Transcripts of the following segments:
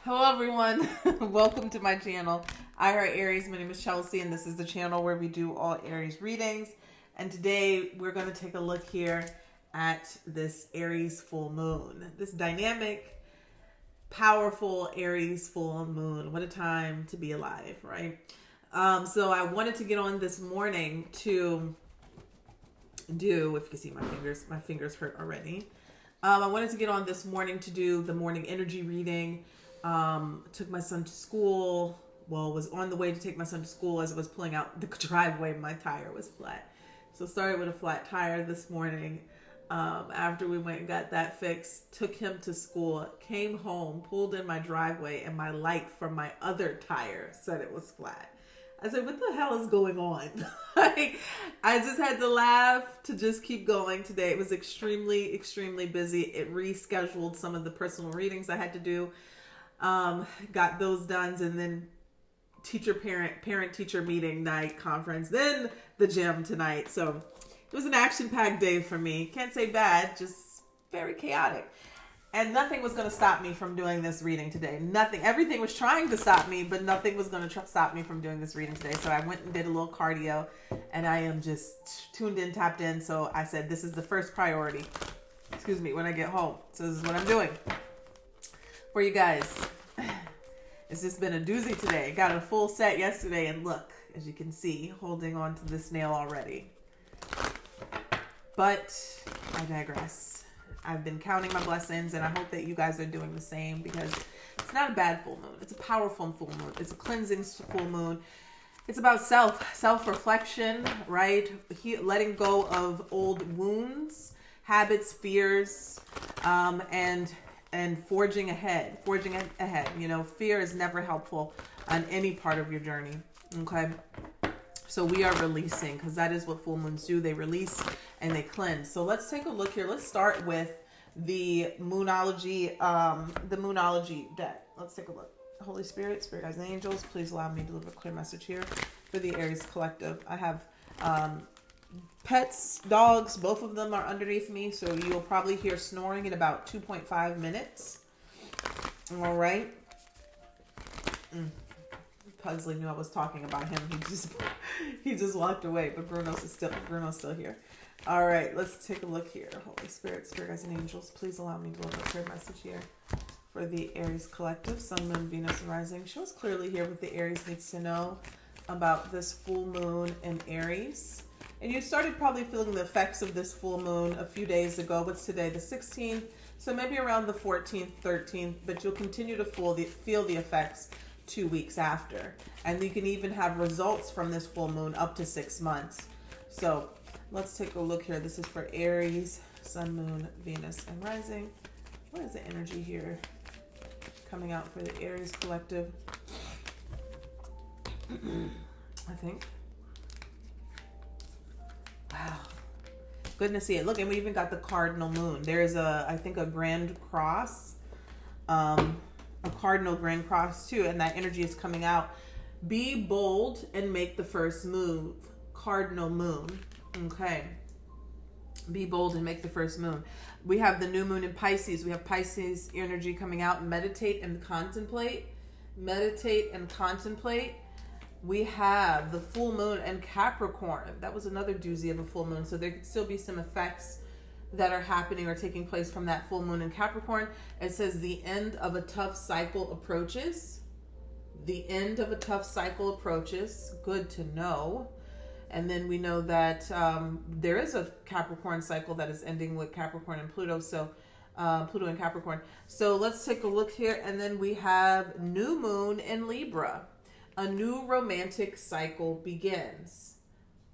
Hello everyone, welcome to my channel. I are Aries, my name is Chelsea and this is the channel where we do all Aries readings. And today we're going to take a look here at this Aries full moon. This dynamic, powerful Aries full moon. What a time to be alive, right? So I wanted to get on this morning to do, if you can see my fingers hurt already. I wanted to get on this morning to do the morning energy reading. Took my son to school. Well, was on the way to take my son to school. As I was pulling out the driveway, my tire was flat. So started with a flat tire this morning. After we went and got that fixed, took him to school, came home, pulled in my driveway, and my light from my other tire said it was flat. I said, what the hell is going on? I just had to laugh to just keep going today. It was extremely, extremely busy. It rescheduled some of the readings I had to do. Got those done, and then parent-teacher meeting night conference, then the gym tonight. So it was an action-packed day for me. Can't say bad, just very chaotic. And nothing was going to stop me from doing this reading today. Nothing. Everything was trying to stop me, but nothing was going to stop me from doing this reading today. So I went and did a little cardio, and I am just tuned in, tapped in. So I said, this is the first priority, when I get home. So this is what I'm doing for you guys. It's just been a doozy today. Got a full set yesterday, and look, as you can see, holding on to this nail already. But I digress. I've been counting my blessings, and I hope that you guys are doing the same, because it's not a bad full moon. It's a powerful full moon. It's a cleansing full moon. It's about self-reflection, right? Letting go of old wounds, habits, fears, and forging ahead. You know, fear is never helpful on any part of your journey. Okay. So we are releasing, because that is what full moons do. They release and they cleanse. So let's take a look here. Let's start with the Moonology deck. Let's take a look. Holy Spirit, Spirit guides and angels, please allow me to deliver a clear message here for the Aries collective. I have pets, dogs, both of them are underneath me, so you'll probably hear snoring in about 2.5 minutes. All right. Pugsley knew I was talking about him. He just walked away, but Bruno's still here. All right, let's take a look here. Holy Spirit, Spirit guides and angels, please allow me to deliver a clear message here for the Aries collective. Sun, Moon, Venus, and Rising. Show us clearly here what the Aries needs to know about this full moon in Aries. And you started probably feeling the effects of this full moon a few days ago. What's today? The 16th. So maybe around the 14th, 13th, but you'll continue to feel the effects 2 weeks after. And you can even have results from this full moon up to 6 months. So let's take a look here. This is for Aries, Sun, Moon, Venus, and Rising. What is the energy here coming out for the Aries collective? I think. Wow. Good to see it. Look, and we even got the cardinal moon. There's I think a grand cross, a cardinal grand cross too, and that energy is coming out. Be bold and make the first move. Cardinal moon. Okay. Be bold and make the first move. We have the new moon in Pisces. We have Pisces energy coming out. Meditate and contemplate. Meditate and contemplate. We have the full moon and Capricorn. That was another doozy of a full moon. So there could still be some effects that are happening or taking place from that full moon in Capricorn. It says the end of a tough cycle approaches. The end of a tough cycle approaches. Good to know. And then we know that there is a Capricorn cycle that is ending with Capricorn and Pluto. So Pluto and Capricorn. So let's take a look here. And then we have new moon in Libra. A new romantic cycle begins.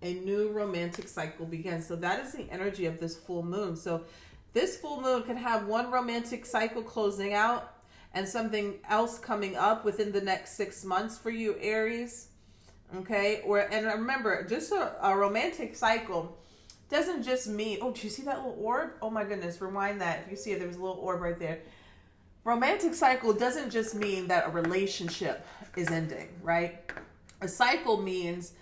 A new romantic cycle begins. So that is the energy of this full moon. So this full moon can have one romantic cycle closing out and something else coming up within the next 6 months for you, Aries. Okay? And remember, just a romantic cycle doesn't just mean, oh, do you see that little orb? Oh my goodness, rewind that. If you see it, there's a little orb right there. Romantic cycle doesn't just mean that a relationship is ending, right? A cycle means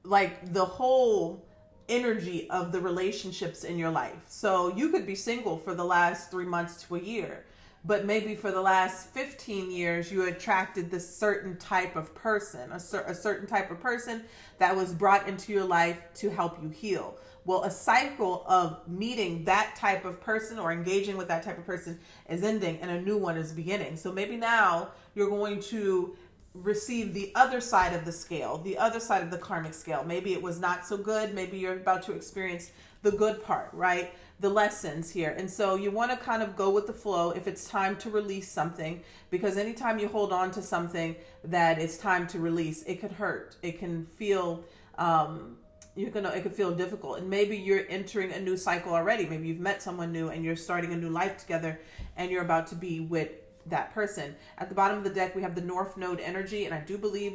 like the whole energy of the relationships in your life. So you could be single for the last 3 months to a year, but maybe for the last 15 years, you attracted this certain type of person, a certain type of person that was brought into your life to help you heal. Well, a cycle of meeting that type of person or engaging with that type of person is ending and a new one is beginning. So maybe now you're going to receive the other side of the scale, the other side of the karmic scale. Maybe it was not so good. Maybe you're about to experience the good part, right? The lessons here. And so you want to kind of go with the flow if it's time to release something, because anytime you hold on to something that it's time to release, it could hurt. It can feel, it could feel difficult. And maybe you're entering a new cycle already. Maybe you've met someone new and you're starting a new life together and you're about to be with that person. At the bottom of the deck, we have the North Node energy. And I do believe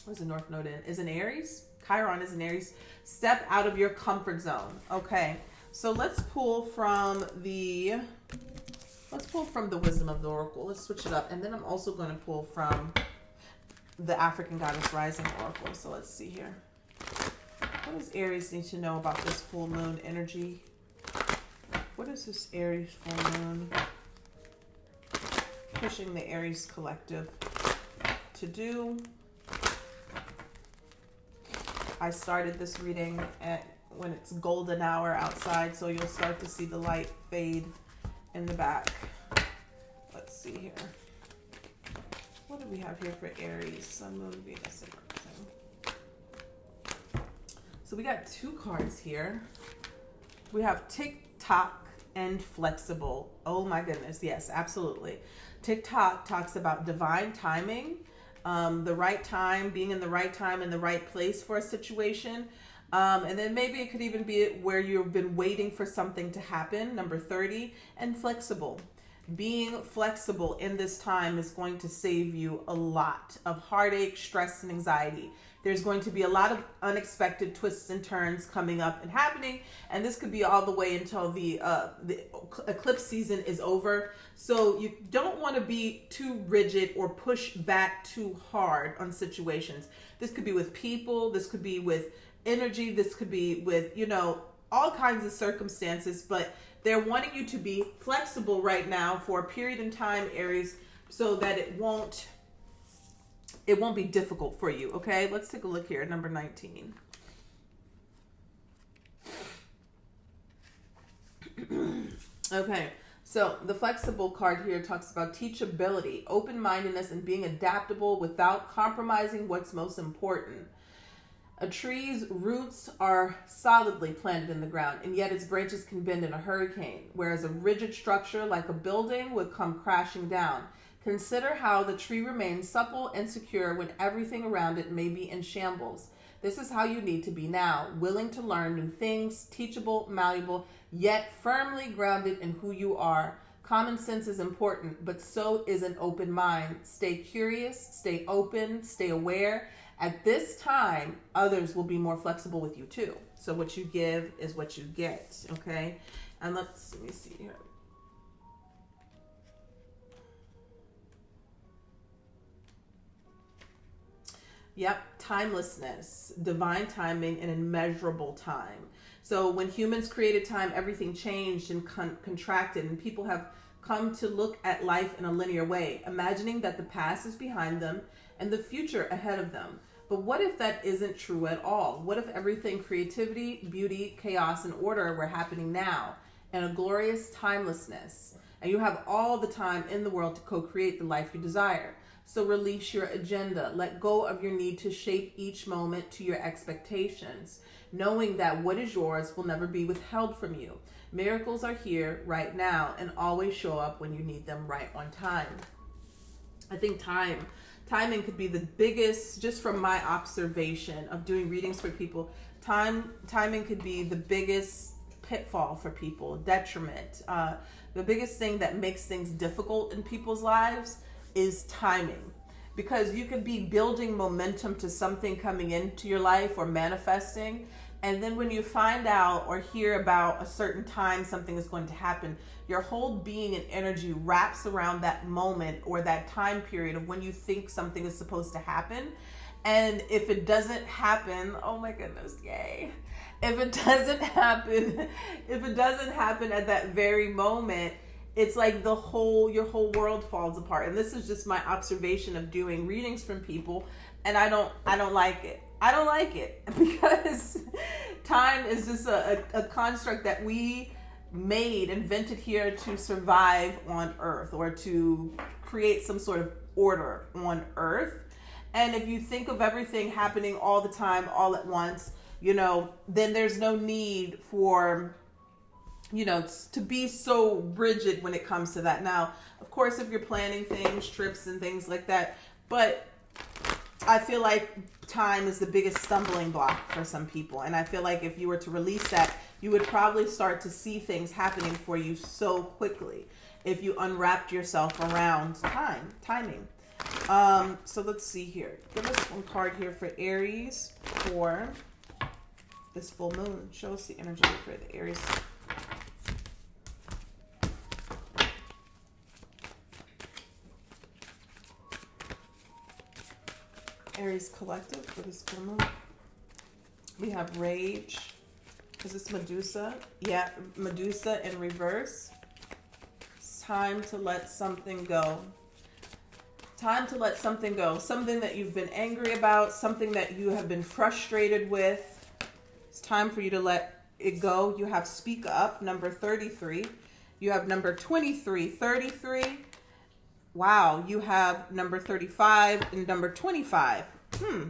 what's the North Node in? Is in Aries. Chiron is in Aries. Step out of your comfort zone. Okay. So let's pull from the wisdom of the Oracle. Let's switch it up. And then I'm also going to pull from the African Goddess Rising Oracle. So let's see here. What does Aries need to know about this full moon energy? What is this Aries full moon pushing the Aries collective to do? I started this reading when it's golden hour outside, so you'll start to see the light fade in the back. Let's see here. What do we have here for Aries? Sun, Moon, Venus, and everything. So we got two cards here. We have tick-tock and flexible. Oh my goodness. Yes, absolutely. Tick-tock talks about divine timing, the right time, being in the right time in the right place for a situation. And then maybe it could even be where you've been waiting for something to happen. Number 30. And flexible. Being flexible in this time is going to save you a lot of heartache, stress, and anxiety. There's going to be a lot of unexpected twists and turns coming up and happening, and this could be all the way until the eclipse season is over. So you don't want to be too rigid or push back too hard on situations. This could be with people, this could be with energy, this could be with, all kinds of circumstances, but they're wanting you to be flexible right now for a period in time, Aries, so that it won't be difficult for you. Okay, let's take a look here. Number 19. Okay, so the flexible card here talks about teachability, open-mindedness, and being adaptable without compromising what's most important. A tree's roots are solidly planted in the ground, and yet its branches can bend in a hurricane, whereas a rigid structure like a building would come crashing down. Consider how the tree remains supple and secure when everything around it may be in shambles. This is how you need to be now, willing to learn new things, teachable, malleable, yet firmly grounded in who you are. Common sense is important, but so is an open mind. Stay curious, stay open, stay aware. At this time, others will be more flexible with you too. So what you give is what you get, okay? And let me see here. Yep, timelessness, divine timing, and immeasurable time. So when humans created time, everything changed and contracted, and people have come to look at life in a linear way, imagining that the past is behind them and the future ahead of them. But what if that isn't true at all? What if everything, creativity, beauty, chaos, and order were happening now in a glorious timelessness? And you have all the time in the world to co-create the life you desire. So release your agenda. Let go of your need to shape each moment to your expectations, knowing that what is yours will never be withheld from you. Miracles are here right now and always show up when you need them right on time. I think timing could be the biggest, just from my observation of doing readings for people, timing could be the biggest pitfall for people, detriment. The biggest thing that makes things difficult in people's lives is timing, because you could be building momentum to something coming into your life or manifesting, and then when you find out or hear about a certain time something is going to happen, your whole being and energy wraps around that moment or that time period of when you think something is supposed to happen. And if it doesn't happen, oh my goodness, yay. If it doesn't happen at that very moment, it's like your whole world falls apart. And this is just my observation of doing readings from people, and I don't like it. I don't like it because time is just a construct that we invented here to survive on Earth, or to create some sort of order on Earth. And if you think of everything happening all the time, all at once, then there's no need for, to be so rigid when it comes to that. Now, of course, if you're planning things, trips and things like that, but I feel like time is the biggest stumbling block for some people. And I feel like if you were to release that, you would probably start to see things happening for you so quickly if you unwrapped yourself around timing. So let's see here. Give us one card here for Aries for this full moon. Show us the energy for the Aries. Aries collective for this full moon. We have rage. Is this Medusa? Yeah, Medusa in reverse. It's time to let something go. Time to let something go. Something that you've been angry about, something that you have been frustrated with. It's time for you to let it go. You have speak up, number 33. You have number 23, 33. Wow, you have number 35 and number 25.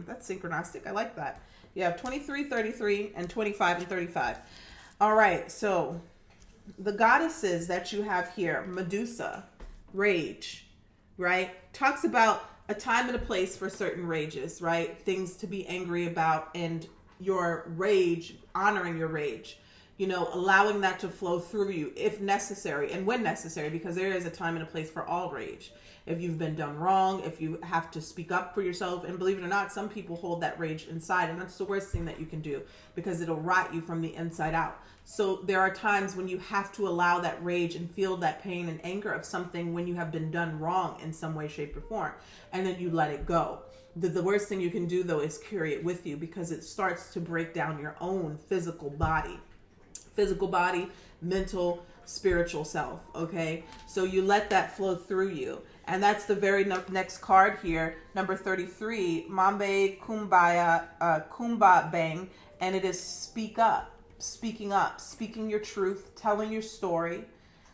That's synchronistic. I like that. You have 23, 33, and 25 and 35. All right, so the goddesses that you have here, Medusa, rage, right? Talks about a time and a place for certain rages, right? Things to be angry about, and your rage, honoring your rage, allowing that to flow through you if necessary and when necessary, because there is a time and a place for all rage. If you've been done wrong, if you have to speak up for yourself, and believe it or not, some people hold that rage inside, and that's the worst thing that you can do because it'll rot you from the inside out. So there are times when you have to allow that rage and feel that pain and anger of something when you have been done wrong in some way, shape, or form, and then you let it go. The worst thing you can do, though, is carry it with you, because it starts to break down your own physical body, mental, spiritual self. Okay, so you let that flow through you. And that's the very next card here, number 33, Mambe Kumbaya, Kumba Bang, and it is speak up, speaking your truth, telling your story,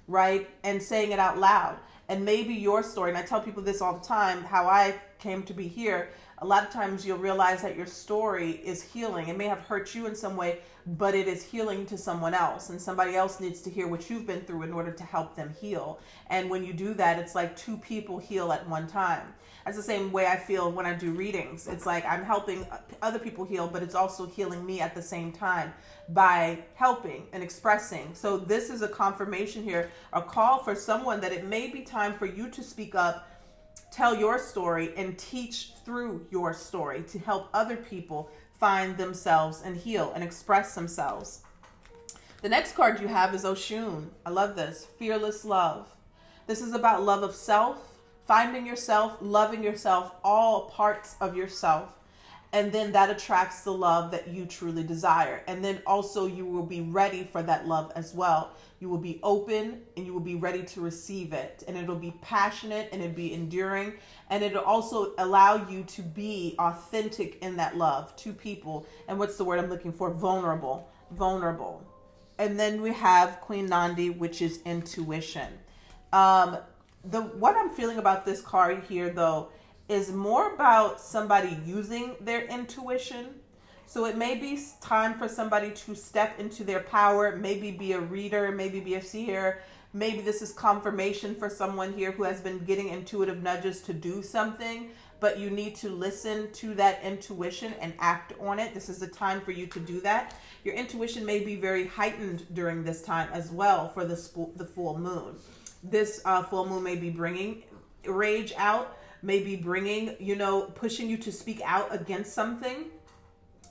right, and saying it out loud. And maybe your story, and I tell people this all the time, how I came to be here, a lot of times you'll realize that your story is healing. It may have hurt you in some way, but it is healing to someone else, and somebody else needs to hear what you've been through in order to help them heal. And when you do that, it's like two people heal at one time. That's the same way I feel when I do readings. It's like I'm helping other people heal, but it's also healing me at the same time by helping and expressing. So this is a confirmation here, a call for someone that it may be time for you to speak up, tell your story, and teach through your story to help other people find themselves and heal and express themselves. The next card you have is Oshun. I love this. Fearless love. This is about love of self, finding yourself, loving yourself, all parts of yourself. And then that attracts the love that you truly desire. And then also you will be ready for that love as well. You will be open and you will be ready to receive it. And it'll be passionate and it'll be enduring. And it'll also allow you to be authentic in that love to people. And what's the word I'm looking for? Vulnerable. And then we have Queen Nandi, which is intuition. What I'm feeling about this card here, though, is more about somebody using their intuition. So it may be time for somebody to step into their power, maybe be a reader, maybe be a seer. Maybe this is confirmation for someone here who has been getting intuitive nudges to do something, but you need to listen to that intuition and act on it. This is the time for you to do that. Your intuition may be very heightened during this time as well for the full moon. This full moon may be bringing rage out, may be bringing, pushing you to speak out against something.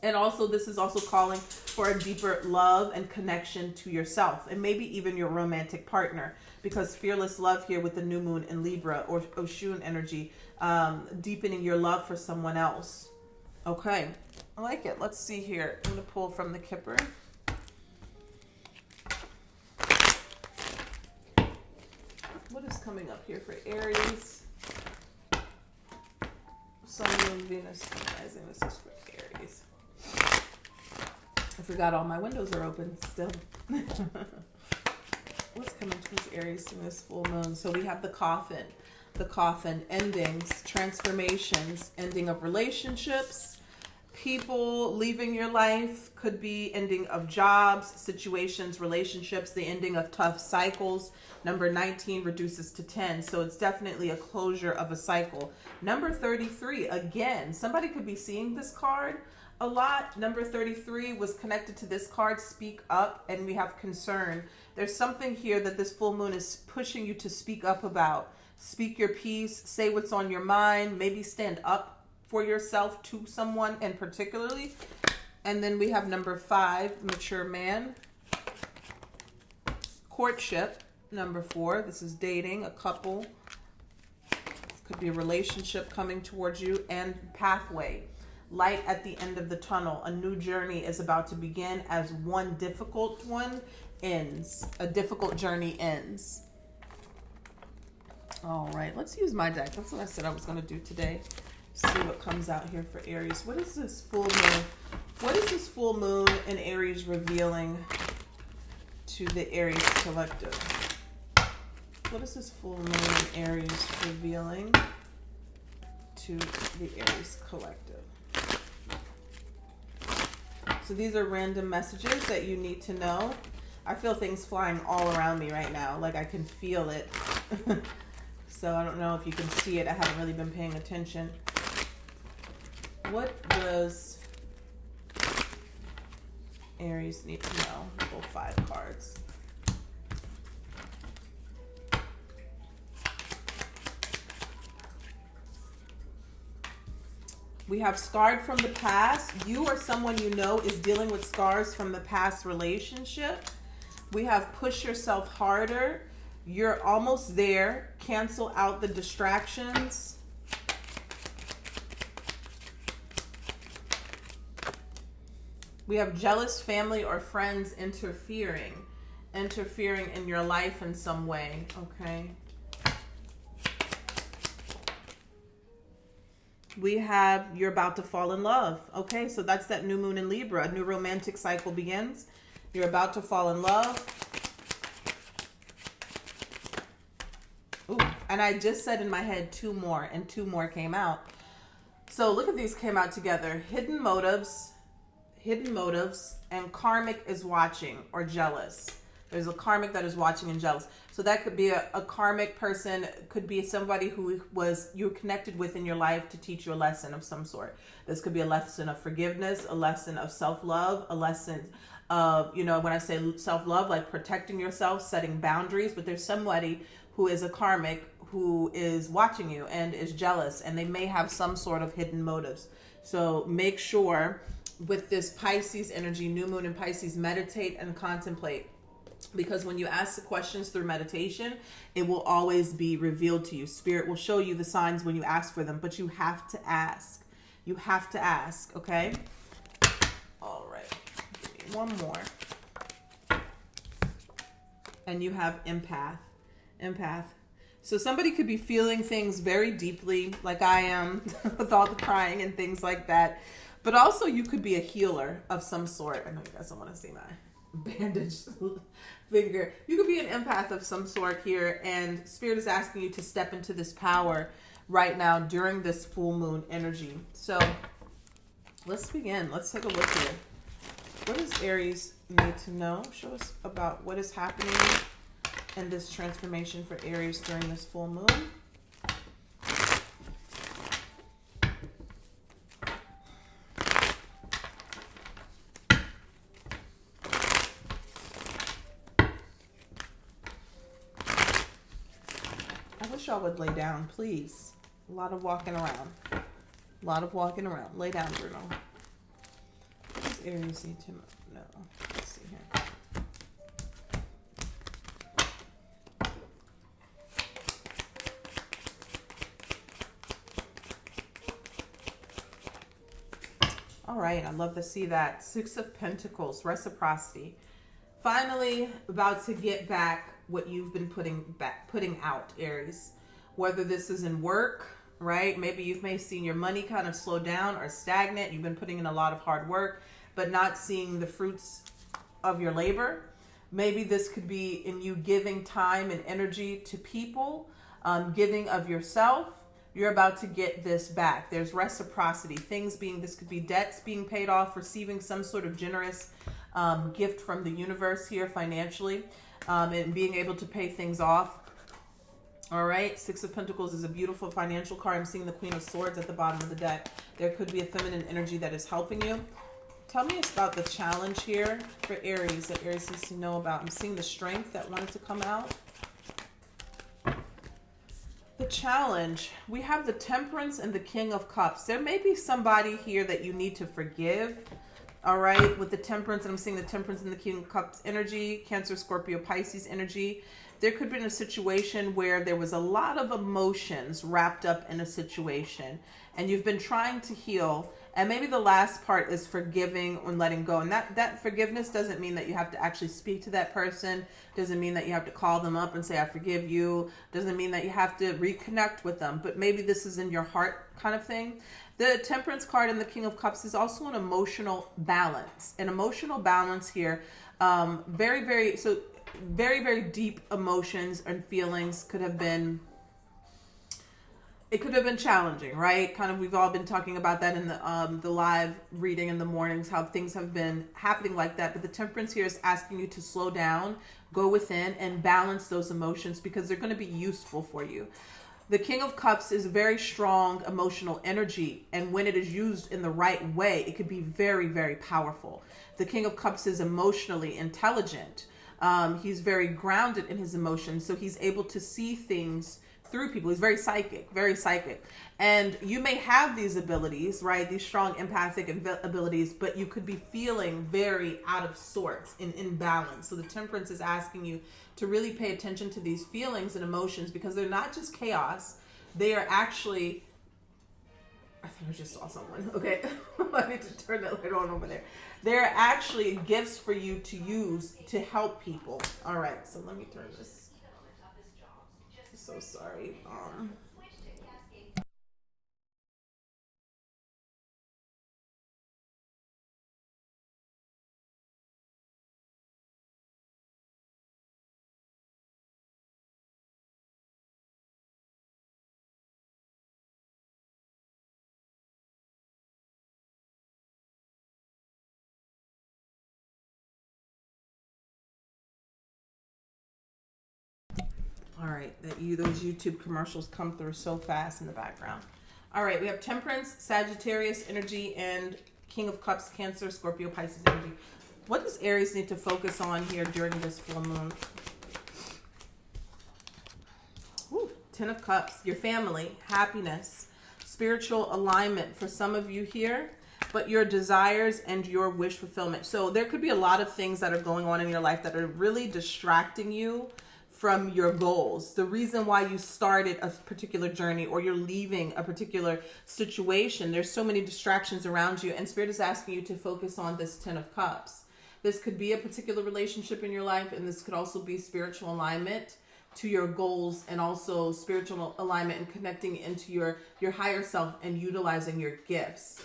And also, this is also calling for a deeper love and connection to yourself, and maybe even your romantic partner, because fearless love here with the new moon in Libra or Oshun energy, deepening your love for someone else. Okay, I like it. Let's see here. I'm going to pull from the Kipper. is coming up here for Aries? Sun, Moon, Venus, Rising. This is for Aries. I forgot all my windows are open still. What's coming towards Aries in this full moon? So we have the coffin. The coffin, endings, transformations, ending of relationships, people leaving your life, could be ending of jobs, situations, relationships, the ending of tough cycles. Number 19 reduces to 10, so it's definitely a closure of a cycle. Number 33, again, somebody could be seeing this card a lot. Number 33 was connected to this card, speak up, and we have concern. There's something here that this full moon is pushing you to speak up about. Speak your piece, say what's on your mind, maybe stand up for yourself to someone and particularly. And then we have number 5, mature man. Courtship, number 4. This is dating, a couple. This could be a relationship coming towards you. And pathway, light at the end of the tunnel. A new journey is about to begin as one difficult one ends. A difficult journey ends. All right, let's use my deck. That's what I said I was going to do today. See what comes out here for Aries. What is this full moon? What is this full moon in Aries revealing to the Aries collective? What is this full moon in Aries revealing to the Aries collective? So these are random messages that you need to know. I feel things flying all around me right now. Like I can feel it. So I don't know if you can see it. I haven't really been paying attention. What does Aries need to know? Pull 5 cards. We have scarred from the past. You or someone you know is dealing with scars from the past relationship. We have push yourself harder. You're almost there. Cancel out the distractions. We have jealous family or friends interfering in your life in some way, okay? We have you're about to fall in love, okay? So that's that new moon in Libra. A new romantic cycle begins. You're about to fall in love. Ooh, and I just said in my head 2 more, and 2 more came out. So look at these came out together. Hidden motives, and karmic is watching or jealous. There's a karmic that is watching and jealous. So that could be a karmic person, could be somebody who was you connected with in your life to teach you a lesson of some sort. This could be a lesson of forgiveness, a lesson of self-love, a lesson of, you know, when I say self-love, like protecting yourself, setting boundaries, but there's somebody who is a karmic who is watching you and is jealous, and they may have some sort of hidden motives. So make sure with this Pisces energy, new moon in Pisces, meditate and contemplate. Because when you ask the questions through meditation, it will always be revealed to you. Spirit will show you the signs when you ask for them, but you have to ask. You have to ask, okay? All right. Give me one more. And you have empath. Empath. So somebody could be feeling things very deeply, like I am, with all the crying and things like that. But also you could be a healer of some sort. I know you guys don't want to see my bandaged finger. You could be an empath of some sort here, and Spirit is asking you to step into this power right now during this full moon energy. So let's begin. Let's take a look here. What does Aries need to know? Show us about what is happening in this transformation for Aries during this full moon. Y'all would lay down, please. A lot of walking around. A lot of walking around. Lay down, Bruno. What does Aries need to know? Let's see here. All right, I'd love to see that. 6 of Pentacles, reciprocity. Finally, about to get back what you've been putting out, Aries. Whether this is in work, right? Maybe you may have seen your money kind of slow down or stagnant. You've been putting in a lot of hard work, but not seeing the fruits of your labor. Maybe this could be in you giving time and energy to people, giving of yourself. You're about to get this back. There's reciprocity. This could be debts being paid off, receiving some sort of generous gift from the universe here financially, and being able to pay things off. All right, Six of Pentacles is a beautiful financial card. I'm seeing the Queen of Swords at the bottom of the deck. There could be a feminine energy that is helping you. Tell me about the challenge here for Aries that Aries needs to know about. I'm seeing the strength that wanted to come out. The challenge, we have the Temperance and the King of Cups. There may be somebody here that you need to forgive. All right, with the Temperance, and I'm seeing the Temperance and the King of Cups energy, Cancer, Scorpio, Pisces energy. There could have been a situation where there was a lot of emotions wrapped up in a situation, and you've been trying to heal. And maybe the last part is forgiving and letting go. And that forgiveness doesn't mean that you have to actually speak to that person. Doesn't mean that you have to call them up and say, I forgive you. Doesn't mean that you have to reconnect with them. But maybe this is in your heart kind of thing. The Temperance card and the King of Cups is also an emotional balance. An emotional balance here. Very, very deep emotions and feelings could have been... It could have been challenging, right? Kind of, we've all been talking about that in the live reading in the mornings, how things have been happening like that. But the Temperance here is asking you to slow down, go within, and balance those emotions because they're going to be useful for you. The King of Cups is very strong emotional energy, and when it is used in the right way, it could be very, very powerful. The King of Cups is emotionally intelligent. He's very grounded in his emotions, so he's able to see things through people. He's very psychic, very psychic. And you may have these abilities, right? These strong empathic abilities, but you could be feeling very out of sorts and imbalance. So the Temperance is asking you to really pay attention to these feelings and emotions because they're not just chaos. They are actually... I think I just saw someone. Okay. I need to turn that light on over there. They're actually gifts for you to use to help people. All right. So let me turn this. So sorry. All right, those YouTube commercials come through so fast in the background. All right, we have Temperance, Sagittarius energy, and King of Cups, Cancer, Scorpio, Pisces energy. What does Aries need to focus on here during this full moon? Ooh, Ten of Cups, your family, happiness, spiritual alignment for some of you here, but your desires and your wish fulfillment. So there could be a lot of things that are going on in your life that are really distracting you from your goals, the reason why you started a particular journey or you're leaving a particular situation. There's so many distractions around you, and Spirit is asking you to focus on this Ten of Cups. This could be a particular relationship in your life, and this could also be spiritual alignment to your goals, and also spiritual alignment and connecting into your higher self and utilizing your gifts.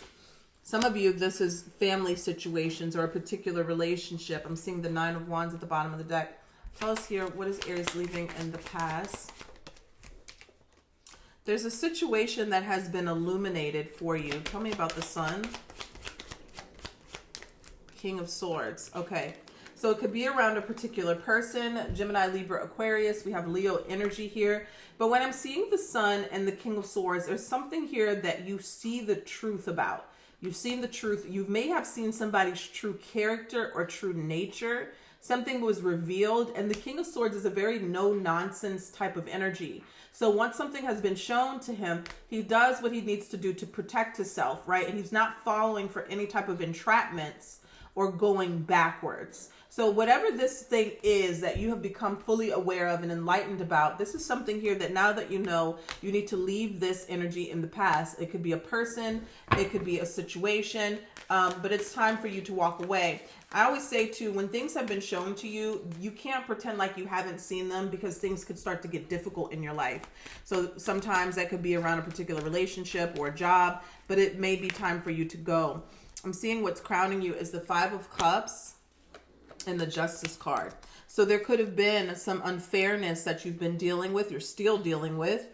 Some of you, this is family situations or a particular relationship. I'm seeing the Nine of Wands at the bottom of the deck. Tell us here, what is Aries leaving in the past? There's a situation that has been illuminated for you. Tell me about the Sun. King of Swords. Okay. So it could be around a particular person. Gemini, Libra, Aquarius. We have Leo energy here. But when I'm seeing the Sun and the King of Swords, there's something here that you see the truth about. You've seen the truth. You may have seen somebody's true character or true nature. Something was revealed, and the King of Swords is a very no-nonsense type of energy. So once something has been shown to him, he does what he needs to do to protect himself, right? And he's not following for any type of entrapments or going backwards. So whatever this thing is that you have become fully aware of and enlightened about, this is something here that now that you know, you need to leave this energy in the past. It could be a person, it could be a situation, but it's time for you to walk away. I always say too, when things have been shown to you, you can't pretend like you haven't seen them, because things could start to get difficult in your life. So sometimes that could be around a particular relationship or a job, but it may be time for you to go. I'm seeing what's crowning you is the Five of Cups and the Justice card. So there could have been some unfairness that you've been dealing with, you're still dealing with.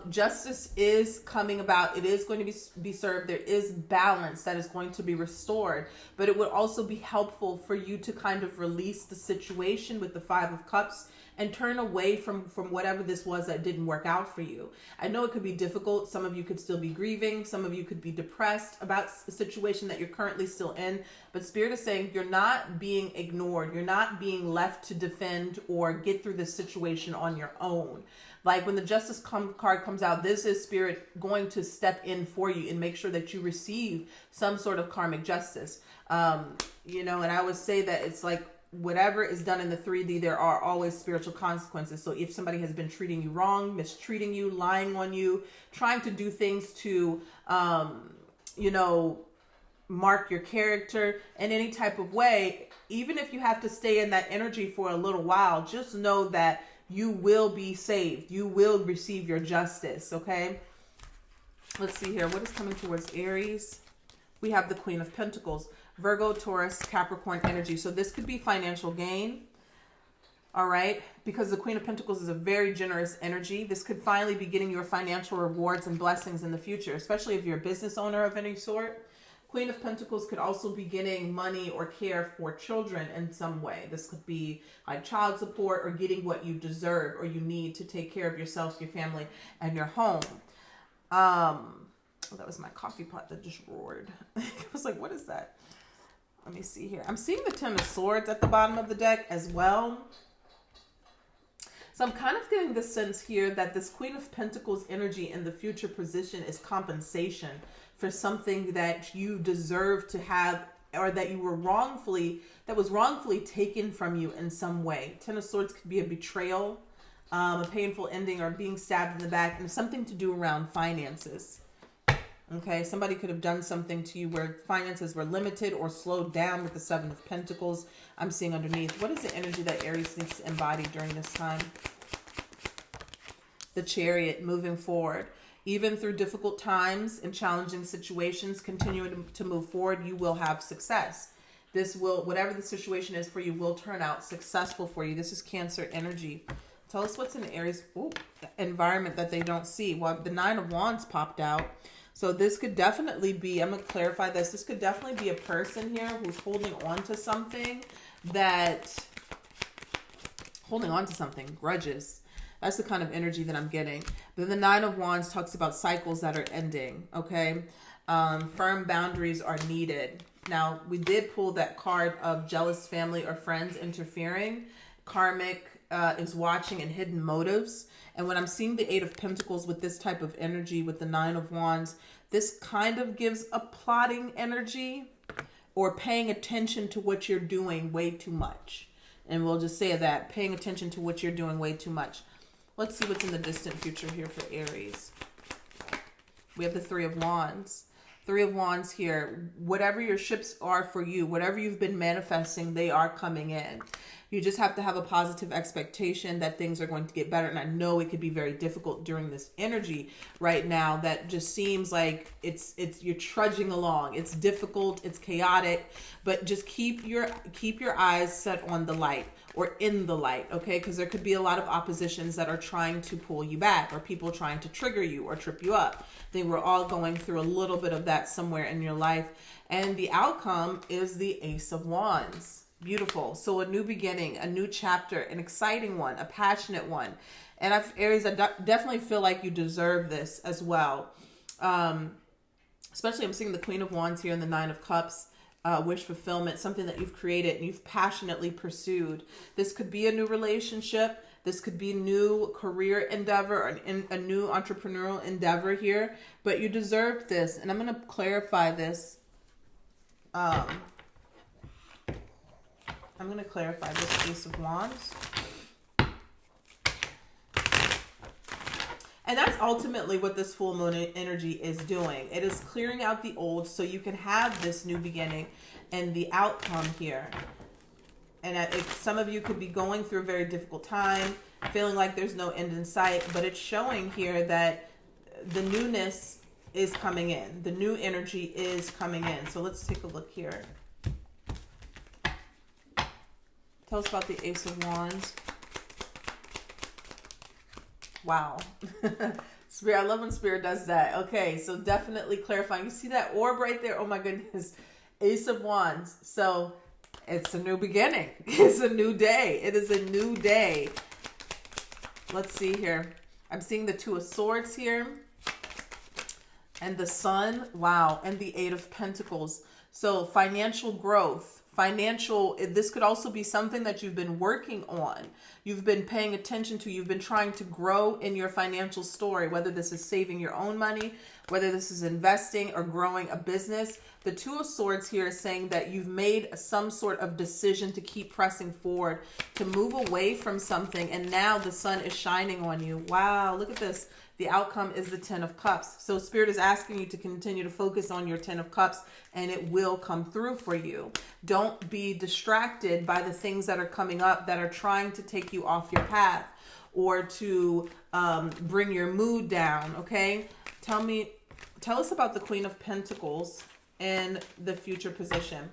Justice is coming about. It is going to be served. There is balance that is going to be restored. But it would also be helpful for you to kind of release the situation with the Five of Cups and turn away from whatever this was that didn't work out for you. I know it could be difficult. Some of you could still be grieving. Some of you could be depressed about the situation that you're currently still in. But Spirit is saying you're not being ignored. You're not being left to defend or get through this situation on your own. Like when the Justice card comes out, this is Spirit going to step in for you and make sure that you receive some sort of karmic justice. You know, and I would say that it's like, whatever is done in the 3D, there are always spiritual consequences. So if somebody has been treating you wrong, mistreating you, lying on you, trying to do things to, you know, mark your character in any type of way, even if you have to stay in that energy for a little while, just know that you will be saved. You will receive your justice, okay? Let's see here. What is coming towards Aries? We have the Queen of Pentacles. Virgo, Taurus, Capricorn energy. So this could be financial gain. All right. Because the Queen of Pentacles is a very generous energy. This could finally be getting your financial rewards and blessings in the future, especially if you're a business owner of any sort. Queen of Pentacles could also be getting money or care for children in some way. This could be like child support or getting what you deserve or you need to take care of yourself, your family, and your home. Oh, that was my coffee pot that just roared. I was like, what is that? Let me see here. I'm seeing the Ten of Swords at the bottom of the deck as well. So I'm kind of getting the sense here that this Queen of Pentacles energy in the future position is compensation for something that you deserve to have, or that you were wrongfully taken from you in some way. Ten of Swords could be a betrayal, a painful ending, or being stabbed in the back, and something to do around finances. Okay, somebody could have done something to you where finances were limited or slowed down with the Seven of Pentacles. I'm seeing underneath. What is the energy that Aries needs to embody during this time? The Chariot, moving forward. Even through difficult times and challenging situations, continuing to move forward, you will have success. This will, whatever the situation is for you, will turn out successful for you. This is Cancer energy. Tell us what's in Aries environment that they don't see. Well, the Nine of Wands popped out. So this could definitely be, I'm going to clarify this. This could definitely be a person here who's holding on to something grudges. That's the kind of energy that I'm getting. But then the Nine of Wands talks about cycles that are ending, okay? Firm boundaries are needed. Now, we did pull that card of jealous family or friends interfering. Karmic is watching and hidden motives. And when I'm seeing the Eight of Pentacles with this type of energy, with the Nine of Wands, this kind of gives a plotting energy or paying attention to what you're doing way too much. And we'll just say that, paying attention to what you're doing way too much. Let's see what's in the distant future here for Aries. We have the Three of Wands. Three of Wands here. Whatever your ships are for you, whatever you've been manifesting, they are coming in. You just have to have a positive expectation that things are going to get better. And I know it could be very difficult during this energy right now that just seems like it's you're trudging along. It's difficult, it's chaotic, but just keep your eyes set on the light or in the light, okay? Because there could be a lot of oppositions that are trying to pull you back or people trying to trigger you or trip you up. I think we're all going through a little bit of that somewhere in your life. And the outcome is the Ace of Wands. Beautiful. So a new beginning, a new chapter, an exciting one, a passionate one. And Aries, I definitely feel like you deserve this as well. Especially I'm seeing the Queen of Wands here and the Nine of Cups. Wish fulfillment, something that you've created and you've passionately pursued. This could be a new relationship. This could be a new career endeavor or a new entrepreneurial endeavor here. But you deserve this. And I'm going to clarify this. I'm going to clarify this Ace of Wands. And that's ultimately what this full moon energy is doing. It is clearing out the old so you can have this new beginning and the outcome here. And some of you could be going through a very difficult time, feeling like there's no end in sight, but it's showing here that the newness is coming in. The new energy is coming in. So let's take a look here. Tell us about the Ace of Wands. Wow. Spirit, I love when Spirit does that. Okay, so definitely clarifying. You see that orb right there? Oh my goodness. Ace of Wands. So it's a new beginning. It's a new day. It is a new day. Let's see here. I'm seeing the Two of Swords here. And the Sun. Wow. And the Eight of Pentacles. So financial growth. This could also be something that you've been working on. You've been paying attention to. You've been trying to grow in your financial story, whether this is saving your own money, whether this is investing or growing a business. The Two of Swords here is saying that you've made some sort of decision to keep pressing forward, to move away from something, and now the sun is shining on you. Wow, look at this. The outcome is the Ten of Cups. So Spirit is asking you to continue to focus on your Ten of Cups, and it will come through for you. Don't be distracted by the things that are coming up that are trying to take you off your path or to bring your mood down, okay? Tell us about the Queen of Pentacles and the future position.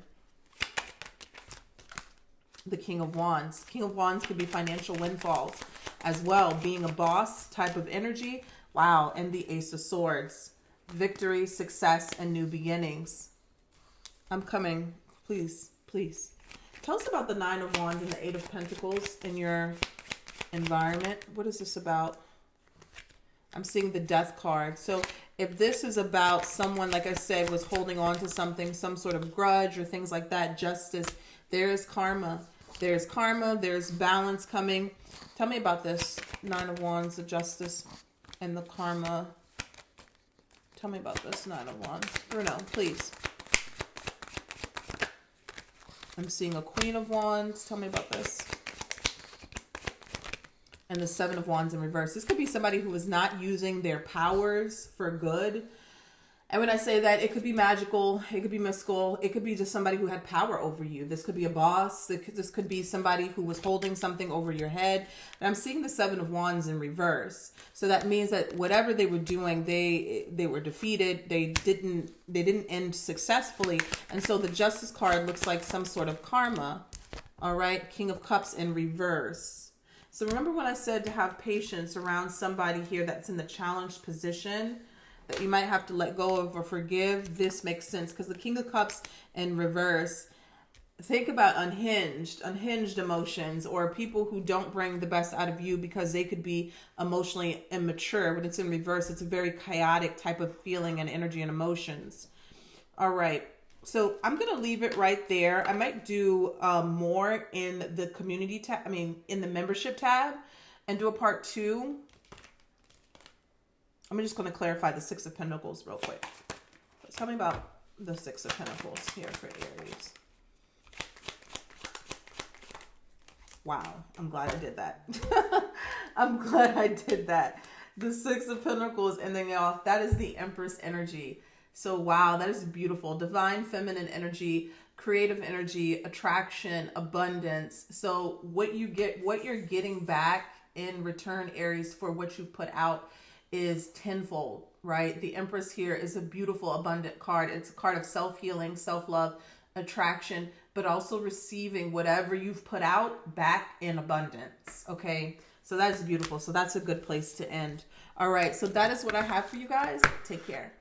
The King of Wands. King of Wands could be financial windfalls as well, being a boss type of energy. Wow. And the Ace of Swords. Victory, success, and new beginnings. I'm coming. Please, please. Tell us about the Nine of Wands and the Eight of Pentacles in your environment. What is this about? I'm seeing the Death card. So if this is about someone, like I said, was holding on to something, some sort of grudge or things like that, justice, there is karma. There's karma. There's balance coming. Tell me about this Nine of Wands, the justice, and the karma. Tell me about this Nine of Wands. Bruno, please. I'm seeing a Queen of Wands. Tell me about this. And the Seven of Wands in reverse. This could be somebody who is not using their powers for good. And when I say that, it could be magical, it could be mystical, it could be just somebody who had power over you. This could be a boss. This could be somebody who was holding something over your head. And I'm seeing the Seven of Wands in reverse. So that means that whatever they were doing, they were defeated. They didn't end successfully. And so the Justice card looks like some sort of karma. All right, King of Cups in reverse. So remember when I said to have patience around somebody here that's in the challenged position, that you might have to let go of or forgive? This makes sense because the King of Cups in reverse, think about unhinged emotions, or people who don't bring the best out of you because they could be emotionally immature. When it's in reverse, it's a very chaotic type of feeling and energy and emotions. All right. So I'm going to leave it right there. I might do more in the community tab, in the membership tab, and do a part 2. I'm just going to clarify the Six of Pentacles real quick. Tell me about the Six of Pentacles here for Aries. Wow, I'm glad I did that. I'm glad I did that. The Six of Pentacles ending off, that is the Empress energy. So wow, that is beautiful. Divine feminine energy, creative energy, attraction, abundance. So what you're getting back in return, Aries, for what you put out is tenfold, right? The Empress here is a beautiful, abundant card. It's a card of self-healing, self-love, attraction, but also receiving whatever you've put out back in abundance, okay? So that is beautiful. So that's a good place to end. All right, so that is what I have for you guys. Take care.